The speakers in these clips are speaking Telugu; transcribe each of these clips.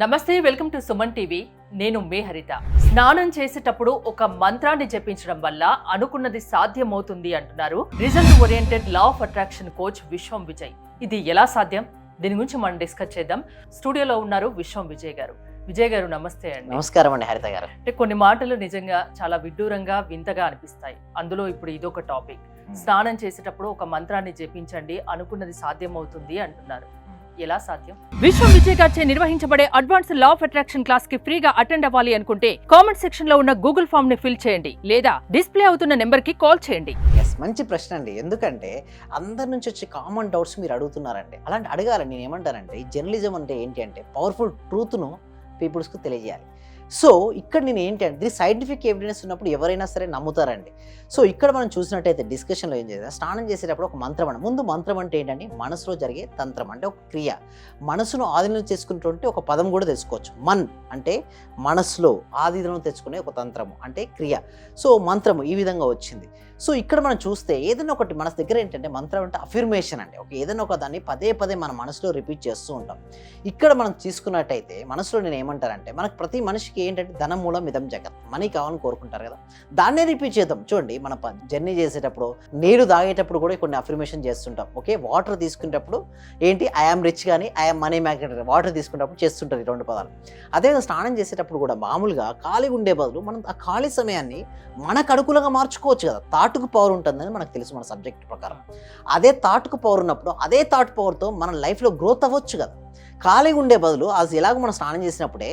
నమస్తే, వెల్కమ్ టు సుమన్ టీవీ. నేను మీ హరిత. స్నానం చేసేటప్పుడు ఒక మంత్రాన్ని జపించడం వల్ల అనుకున్నది సాధ్యమవుతుంది అంటున్నారు result oriented law of attraction coach విశ్వం విజయ్. ఇది ఎలా సాధ్యం? దీని గురించి మనం డిస్కస్ చేద్దాం. స్టూడియోలో ఉన్నారు విశ్వం విజయ్ గారు. విజయ్ గారు నమస్తే అండి. నమస్కారం అండి హరిత గారు. అంటే కొన్ని మాటలు నిజంగా చాలా విడ్డూరంగా వింతగా అనిపిస్తాయి. అందులో ఇప్పుడు ఇదొక టాపిక్. స్నానం చేసేటప్పుడు ఒక మంత్రాన్ని జపించండి, అనుకున్నది సాధ్యమవుతుంది అంటున్నారు. ఎలా సాధ్యం? విశ్వం విజయ్ గారిచే నిర్వహించబడే advance law of attraction class కి ఫ్రీగా అటెండ్ అవ్వాలి అనుకుంటే కామెంట్ సెక్షన్ లో ఉన్న గూగుల్ ఫామ్ ని ఫిల్ చేయండి, లేదా డిస్ప్లే అవుతున్న నెంబర్ కి కాల్ చేయండి. మంచి ప్రశ్న అండి. ఎందుకంటే అందరి నుంచి వచ్చే కామన్ డౌట్స్ మీరు అడుగుతున్నారండి. అలాంటి అడగాలని నేను ఏమంటానంటే, ఈ జర్నలిజం అంటే ఏంటి అంటే పవర్ఫుల్ ట్రూత్ను పీపుల్స్కి తెలియజేయాలి. సో ఇక్కడ నేను ఏంటి అంటే, ఇది సైంటిఫిక్ ఎవిడెన్స్ ఉన్నప్పుడు ఎవరైనా సరే నమ్ముతారండి. సో ఇక్కడ మనం చూసినట్టయితే డిస్కషన్లో ఏం చేయాలి, స్నానం చేసేటప్పుడు ఒక మంత్రం అండి. ముందు మంత్రం అంటే ఏంటంటే మనసులో జరిగే తంత్రం, అంటే ఒక క్రియ. మనసును ఆధీనం చేసుకున్నటువంటి ఒక పదం కూడా తెలుసుకోవచ్చు. మన్ అంటే మనసులో ఆధీనం తెచ్చుకునే ఒక తంత్రము అంటే క్రియ. సో మంత్రము ఈ విధంగా వచ్చింది. సో ఇక్కడ మనం చూస్తే ఏదైనా ఒకటి మన దగ్గర ఏంటంటే మంత్రం అంటే అఫర్మేషన్ అండి. ఏదైనా ఒక దాన్ని పదే పదే మన మనసులో రిపీట్ చేస్తూ ఉంటాం. ఇక్కడ మనం తీసుకున్నట్టయితే మనసులో నేను ఏమంటానంటే, మనకు ప్రతి మనిషికి ఏంటంటే ధనం మూలం ఇదం జగత్, మనీ కావాలని కోరుకుంటారు కదా, దాన్నే రిపీట్ చేద్దాం. చూడండి, మన జర్నీ చేసేటప్పుడు నీరు తాగేటప్పుడు కూడా కొన్ని అఫర్మేషన్ చేస్తుంటాం. ఓకే, వాటర్ తీసుకునేటప్పుడు ఏంటి ఐఆమ్ రిచ్ కానీ ఐఆమ్ మనీ మ్యాగ్నెట్, వాటర్ తీసుకునేటప్పుడు చేస్తుంటారు ఈ రెండు పదాలు. అదే స్నానం చేసేటప్పుడు కూడా మామూలుగా ఖాళీ ఉండే బదులు మనం ఆ ఖాళీ సమయాన్ని మనకు అనుకూలంగా మార్చుకోవచ్చు కదా. తాటుకు పవర్ ఉంటుందని మనకు తెలుసు మన సబ్జెక్ట్ ప్రకారం. అదే తాటుకు పవర్ ఉన్నప్పుడు అదే తాటు పవర్తో మన లైఫ్లో గ్రోత్ అవ్వచ్చు కదా. ఖాళీగా ఉండే బదులు అది ఎలాగో మనం స్నానం చేసినప్పుడే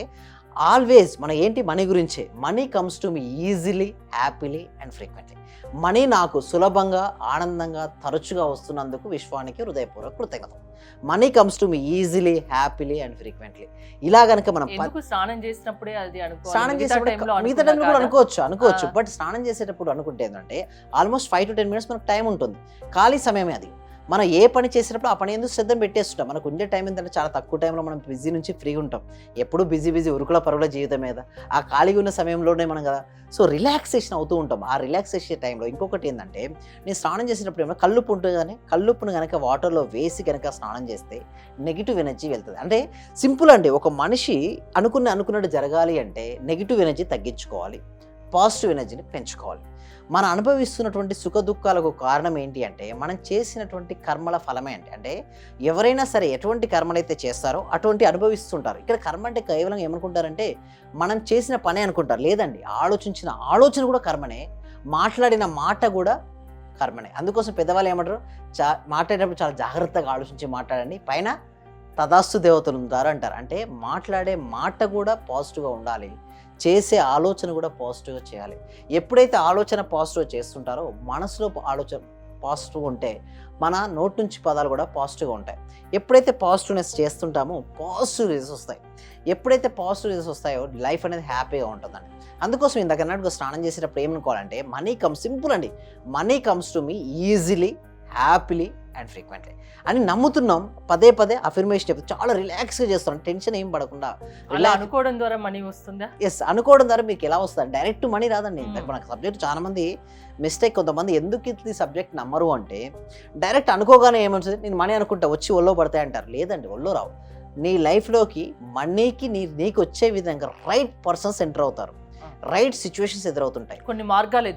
ఆల్వేస్ మన ఏంటి మనీ గురించే. Money comes to me easily, happily and frequently. Money నాకు సులభంగా, ఆనందంగా, తరచుగా వస్తున్నందుకు విశ్వానికి హృదయపూర్వక కృతజ్ఞత. Money comes to me easily, happily and frequently. ఇలా కనుక మనం స్నానం చేసినప్పుడే అది స్నానం చేసేటప్పుడు మిగతా టైంలో కూడా అనుకోవచ్చు. బట్ స్నానం చేసేటప్పుడు అనుకుంటే ఏంటంటే ఆల్మోస్ట్ 5 to 10 minutes మనకు టైం ఉంటుంది. ఖాళీ సమయమే అది. మనం ఏ పని చేసేటప్పుడు ఆ పని ఎందుకు శ్రద్ధ పెట్టేస్తుంటాం. మనకు ఉండే టైం ఏంటంటే చాలా తక్కువ టైంలో మనం బిజీ నుంచి ఫ్రీ ఉంటాం. ఎప్పుడు బిజీ ఉరుకుల పరుగుల జీవితం మీద ఆ ఖాళీగా ఉన్న సమయంలోనే మనం కదా. సో రిలాక్సేషన్ అవుతూ ఉంటాం. ఆ రిలాక్సేషన్ టైంలో ఇంకొకటి ఏంటంటే, నేను స్నానం చేసేటప్పుడు ఏమన్నా కల్లుప్పు ఉంటుంది, కానీ కల్లుప్పును కనుక వాటర్లో వేసి కనుక స్నానం చేస్తే నెగిటివ్ ఎనర్జీ వెళ్తుంది. అంటే సింపుల్ అండి. ఒక మనిషి అనుకున్నట్టు జరగాలి అంటే నెగిటివ్ ఎనర్జీ తగ్గించుకోవాలి, పాజిటివ్ ఎనర్జీని పెంచుకోవాలి. మనం అనుభవిస్తున్నటువంటి సుఖ దుఃఖాలకు కారణం ఏంటి అంటే మనం చేసినటువంటి కర్మల ఫలమే. అంటే ఎవరైనా సరే ఎటువంటి కర్మలైతే చేస్తారో అటువంటి అనుభవిస్తుంటారు. ఇక్కడ కర్మ అంటే కేవలం ఏమనుకుంటారంటే మనం చేసిన పనే అనుకుంటారు. లేదండి, ఆలోచించిన ఆలోచన కూడా కర్మనే, మాట్లాడిన మాట కూడా కర్మనే. అందుకోసం పెద్దవాళ్ళు ఏమంటారు, మాట్లాడేటప్పుడు చాలా జాగ్రత్తగా ఆలోచించి మాట్లాడండి, పైన తదాస్తు దేవతలు ఉంటారు అంటారు. అంటే మాట్లాడే మాట కూడా పాజిటివ్గా ఉండాలి, చేసే ఆలోచన కూడా పాజిటివ్గా చేయాలి. ఎప్పుడైతే ఆలోచన పాజిటివ్గా చేస్తుంటారో, మనసులో ఆలోచన పాజిటివ్గా ఉంటే మన నోటి నుంచి పదాలు కూడా పాజిటివ్గా ఉంటాయి. ఎప్పుడైతే పాజిటివ్నెస్ చేస్తుంటామో పాజిటివ్ రిజల్ట్స్ వస్తాయి. ఎప్పుడైతే పాజిటివ్ రిజల్ట్స్ వస్తాయో లైఫ్ అనేది హ్యాపీగా ఉంటుందండి. అందుకోసం ఇందాక అన్నట్టుగా స్నానం చేసేటప్పుడు ఏమనుకోవాలంటే, మనీ కమ్స్, సింపుల్ అండి, money comes to me easily, happily and frequently అని నమ్ముతున్నాం. పదే పదే అఫర్మేషన్ చెప్తే చాలా రిలాక్స్గా చేస్తాం, టెన్షన్ ఏం పడకుండా. అనుకోవడం ద్వారా మనీ వస్తుందా? ఎస్, అనుకోవడం ద్వారా మీకు ఎలా వస్తుంది, డైరెక్ట్ మనీ రాదండి. మనకు సబ్జెక్ట్ చాలా మంది మిస్టేక్, కొంతమంది ఎందుకు ఇది సబ్జెక్ట్ నమ్మరు అంటే, డైరెక్ట్ అనుకోగానే ఏమవుతుంది, నేను మనీ అనుకుంటా వచ్చి ఒళ్ళో పడతాయి అంటారు. లేదండి, ఒళ్ళో రావు. నీ లైఫ్లోకి మనీకి నీకు వచ్చే విధంగా రైట్ పర్సన్స్ ఎంటర్ అవుతారు, రైట్ సిచ్యువేషన్స్ ఎదురవుతుంటాయి, కొన్ని మార్గాలు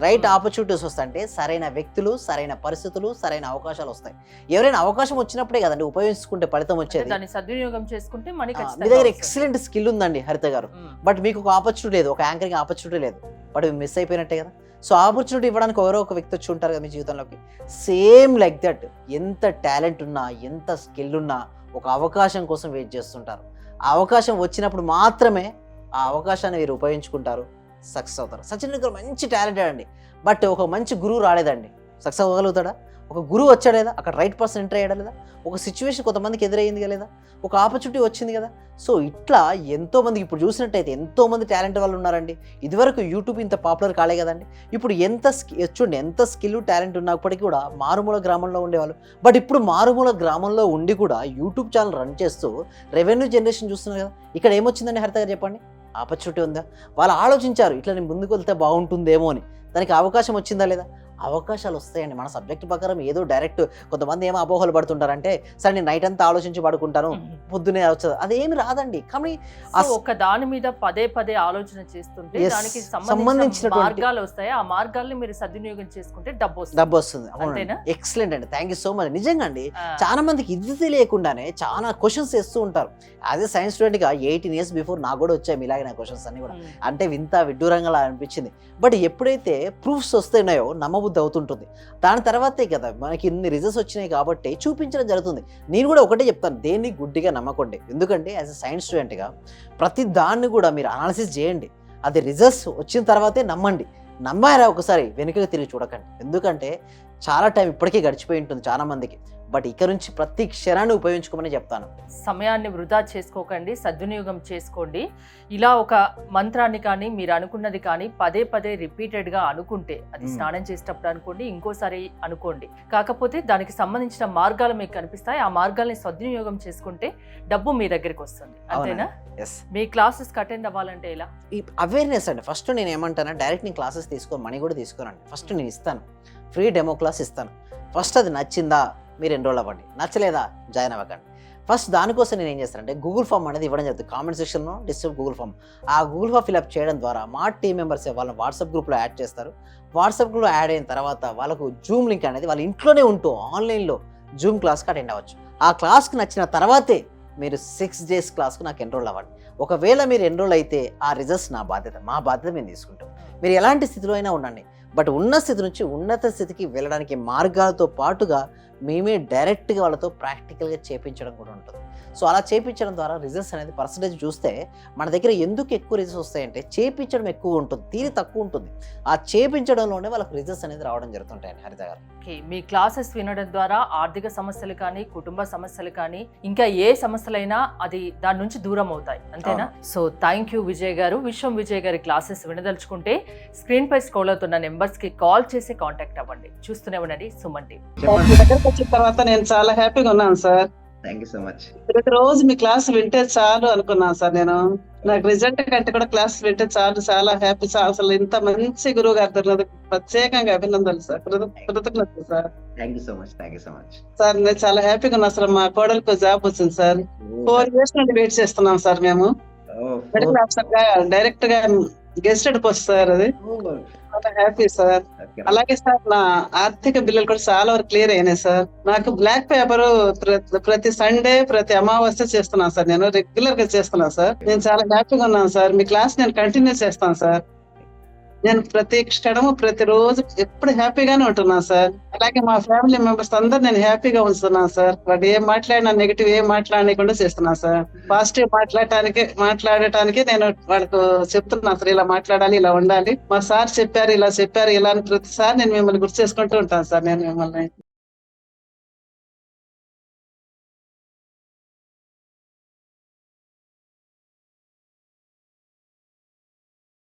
రైట్ ఆపర్చునిటీస్ వస్తాయి. అంటే సరైన వ్యక్తులు, సరైన పరిస్థితులు, సరైన అవకాశాలు వస్తాయి. ఎవరైనా అవకాశం వచ్చినప్పుడే కదండి ఉపయోగించుకుంటే ఫలితం వచ్చేది. దాన్ని సద్వినియోగం చేసుకుంటే మీ దగ్గర ఎక్సలెంట్ స్కిల్ ఉందండి హరిత గారు, బట్ మీకు ఒక ఆపర్చునిటీ లేదు, ఒక యాంకరింగ్ ఆపర్చునిటీ లేదు, బట్ మిస్ అయిపోయినట్టే కదా. సో ఆపర్చునిటీ ఇవ్వడానికి ఎవరో ఒక వ్యక్తి వచ్చి ఉంటారు కదా మీ జీవితంలోకి. సేమ్ లైక్ దట్, ఎంత టాలెంట్ ఉన్నా, ఎంత స్కిల్ ఉన్నా ఒక అవకాశం కోసం వెయిట్ చేస్తుంటారు. ఆ అవకాశం వచ్చినప్పుడు మాత్రమే ఆ అవకాశాన్ని మీరు ఉపయోగించుకుంటారు, సక్సెస్ అవుతారు. సచిన్ టెండూల్కర్ మంచి టాలెంటెడ్ అండి, బట్ ఒక మంచి గురువు రాలేదండి, సక్సెస్ అవ్వగలుగుతాడా? ఒక గురువు వచ్చాడు లేదా, అక్కడ రైట్ పర్సన్ ఎంటర్ అయ్యాడా లేదా, ఒక సిచ్యువేషన్ కొంతమందికి ఎదురయ్యింది లేదా, ఒక ఆపర్చునిటీ వచ్చింది కదా. సో ఇట్లా ఎంతోమందికి ఇప్పుడు చూసినట్టయితే ఎంతోమంది టాలెంట్ వాళ్ళు ఉన్నారండి. ఇదివరకు యూట్యూబ్ ఇంత పాపులర్ కాలే కదండి. ఇప్పుడు చూడండి, ఎంత స్కిల్ టాలెంట్ ఉన్నప్పటికీ కూడా మారుమూల గ్రామంలో ఉండేవాళ్ళు, బట్ ఇప్పుడు మారుమూల గ్రామంలో ఉండి కూడా యూట్యూబ్ ఛానల్ రన్ చేస్తూ రెవెన్యూ జనరేషన్ చూస్తున్నారు కదా. ఇక్కడ ఏమొచ్చిందండి హరిత గారు చెప్పండి, ఆపర్చునిటీ ఉందా? వాళ్ళు ఆలోచించారు, ఇట్లా నేను ముందుకు వెళ్తే బాగుంటుందేమో అని, దానికి అవకాశం వచ్చిందా లేదా? అవకాశాలు వస్తాయండి. మన సబ్జెక్ట్ ప్రకారం ఏదో డైరెక్ట్ కొంతమంది ఏమో అపోహలు పడుతుంటారంటే సరే నేను నైట్ అంతా ఆలోచించి పడుకుంటాను పొద్దునే వచ్చేది, అదేమి రాదండి. కానీ ఒక దాని మీద పదే పదే ఆలోచన చేస్తుంటే Yes, దానికి సంబంధించిన సంబంధించినటువంటి- మార్గాలు వస్తాయి. ఆ మార్గాల్ని మీరు సద్వినియోగం చేసుకుంటే డబ్బు వస్తుంది. డబ్బు వస్తుంది. అంతేనా? ఎక్సలెంట్ అండి, థ్యాంక్ యూ సో మచ్. నిజంగా అండి ఆ, చాలా మందికి ఇది తెలియకుండానే చాలా క్వశ్చన్స్ వేస్తూ ఉంటారు. యాజ్ ఎ సైన్స్ స్టూడెంట్ గా 18 years బిఫోర్ నాకు కూడా వచ్చాయి ఇలాగే నా క్వశ్చన్స్ అన్ని కూడా. ఉమ్, అంటే వింత విడ్డూరంగా అనిపించింది. బట్ ఎప్పుడైతే ప్రూఫ్స్ వస్తున్నాయో నమ్మబుద్ధి అవుతుంటుంది. దాని తర్వాతే కదా మనకి ఇన్ని రిజల్ట్స్ వచ్చినాయి కాబట్టి చూపించడం జరుగుతుంది. నేను కూడా ఒకటే చెప్తాను, దేన్ని గుడ్డిగా నమ్మకండి. ఎందుకంటే యాజ్ ఎ సైన్స్ స్టూడెంట్గా ప్రతి దాన్ని కూడా మీరు అనాలిసిస్ చేయండి. అది రిజల్ట్స్ వచ్చిన తర్వాతే నమ్మండి. నమ్మారా ఒకసారి వెనుకకి తిరిగి చూడకండి. ఎందుకంటే చాలా టైం ఇప్పటికే గడిచిపోయి ఉంటుంది చాలా మందికి. బట్ ఇక నుంచి ప్రతి క్షణాన్ని ఉపయోగించుకోమని చెప్తాను. సమయాన్ని వృధా చేసుకోకండి, సద్వినియోగం చేసుకోండి. ఇలా ఒక మంత్రాన్ని కానీ మీరు అనుకున్నది కానీ పదే పదే రిపీటెడ్గా అనుకుంటే, అది స్నానం చేసేటప్పుడు అనుకోండి, ఇంకోసారి అనుకోండి, కాకపోతే దానికి సంబంధించిన మార్గాలు మీకు కనిపిస్తాయి. ఆ మార్గాల్ని సద్వినియోగం చేసుకుంటే డబ్బు మీ దగ్గరికి వస్తుంది. అంతేనా? ఎస్, మీ క్లాసెస్కి అటెండ్ అవ్వాలంటే ఎలా? ఈ అవేర్నెస్ అండి. ఫస్ట్ నేను ఏమంటాను, డైరెక్ట్ నేను క్లాసెస్ తీసుకో మనీ కూడా తీసుకోనండి. ఫస్ట్ నేను ఇస్తాను, ఫ్రీ డెమో క్లాస్ ఇస్తాను. ఫస్ట్ అది నచ్చిందా మీరు ఎన్రోల్ అవ్వండి, నచ్చలేదా జాయిన్ అవ్వకండి. ఫస్ట్ దానికోసం నేను ఏం చేస్తానంటే గూగుల్ ఫామ్ అనేది ఇవ్వడం జరుగుతుంది. కామెంట్ సెక్షన్లో డిస్క్రిప్షన్ గూగుల్ ఫామ్, ఆ గూగుల్ ఫామ్ ఫిల్అప్ చేయడం ద్వారా మా టీం మెంబర్స్ వాళ్ళని వాట్సాప్ గ్రూప్లో యాడ్ చేస్తారు. వాట్సాప్ గ్రూప్లో యాడ్ అయిన తర్వాత వాళ్ళకు జూమ్ లింక్ అనేది వాళ్ళ ఇంట్లోనే ఉంటూ ఆన్లైన్లో జూమ్ క్లాస్కి అటెండ్ అవ్వచ్చు. ఆ క్లాస్కి నచ్చిన తర్వాతే మీరు 6 days క్లాస్కు నాకు ఎన్రోల్ అవ్వండి. ఒకవేళ మీరు ఎన్రోల్ అయితే ఆ రిజల్ట్స్ నా బాధ్యత, మా బాధ్యత మేము తీసుకుంటాం. మీరు ఎలాంటి స్థితిలో అయినా ఉండండి, బట్ ఉన్న స్థితి నుంచి ఉన్నత స్థితికి వెళ్ళడానికి మార్గాలతో పాటుగా మేమే డైరెక్ట్గా వాళ్ళతో ప్రాక్టికల్గా చేపించడం కూడా ఉంటుంది. సో అలా చేపించడం ద్వారా రిజల్ట్స్ అనేది పర్సంటేజ్ చూస్తే మన దగ్గర ఎందుకు ఎక్కువ రిజల్ట్స్ వస్తాయంటే చేపించడం ఎక్కువ ఉంటుంది, తీరి తక్కువ ఉంటుంది. ఆ చేపించడంలోనే వాళ్ళకి రిజల్ట్స్ అనేది రావడం జరుగుతుంటాయండి. హరిత గారు, ఓకే, మీ క్లాసెస్ వినడం ద్వారా ఆర్థిక సమస్యలు కానీ, కుటుంబ సమస్యలు కానీ, ఇంకా ఏ సమస్యలైనా అది దాని నుంచి దూరం అవుతాయి. అంతేనా? సో థ్యాంక్ యూ విజయ్ గారు. విశ్వం విజయ్ గారి క్లాసెస్ వినదలుచుకుంటే స్క్రీన్ పై స్క్రోల్ అవుతున్న నెంబర్స్ కి కాల్ చేసి కాంటాక్ట్ అవ్వండి. చూస్తూనే ఉండండి సుమన్ టీవీ. మీ దగ్గరకు వచ్చిన తర్వాత నేను చాలా హ్యాపీగా ఉన్నాను sir. Thank you so much. ప్రతిరోజు మీ క్లాస్ వింటే చాలు అనుకున్నాను సార్. నేను నాకు రిజల్ట్ కంటే కూడా క్లాస్ వింటే చాలు, చాలా హ్యాపీ సార్. అసలు ఇంత మంచి గురువు గారు దొరికినందుకు ప్రత్యేకంగా అభినందనలు సార్, కృతజ్ఞతలు sir. Thank you so much, thank you so much. Sir నేను చాలా హ్యాపీగా ఉన్నా సార్. మా కోడలికి జాబ్ వచ్చింది సార్. 4 years నుండి వెయిట్ చేస్తున్నాం సార్. మేము మెడికల్ ఆఫీసర్ గా డైరెక్ట్ గా గెస్టెడ్ పోస్ట్ సార్. అది చాలా హ్యాపీ సార్. అలాగే సార్ నా ఆర్థిక బిల్లులు కూడా చాలా వరకు క్లియర్ అయినాయి సార్. నాకు బ్లాక్ పేపర్ ప్రతి సండే ప్రతి అమావాస్య చేస్తున్నాను సార్. నేను రెగ్యులర్ గా చేస్తున్నాను సార్. నేను చాలా హ్యాపీగా ఉన్నాను సార్. మీ క్లాస్ నేను కంటిన్యూ చేస్తాను సార్. నేను ప్రతి క్షణము ప్రతిరోజు ఎప్పుడు హ్యాపీగానే ఉంటున్నాను సార్. అలాగే మా ఫ్యామిలీ మెంబర్స్ అందరు నేను హ్యాపీగా ఉంచుతున్నాను సార్. వాడు ఏం మాట్లాడినా నెగిటివ్ ఏం మాట్లాడకుండా చేస్తున్నాను సార్. పాజిటివ్ మాట్లాడటానికి నేను వాళ్ళకు చెప్తున్నాను సార్, ఇలా మాట్లాడాలి, ఇలా ఉండాలి, మా సార్ చెప్పారు, ఇలా చెప్పారు, ఇలా అని ప్రతిసారి నేను మిమ్మల్ని గుర్తు చేసుకుంటూ ఉంటాను సార్. నేను మిమ్మల్ని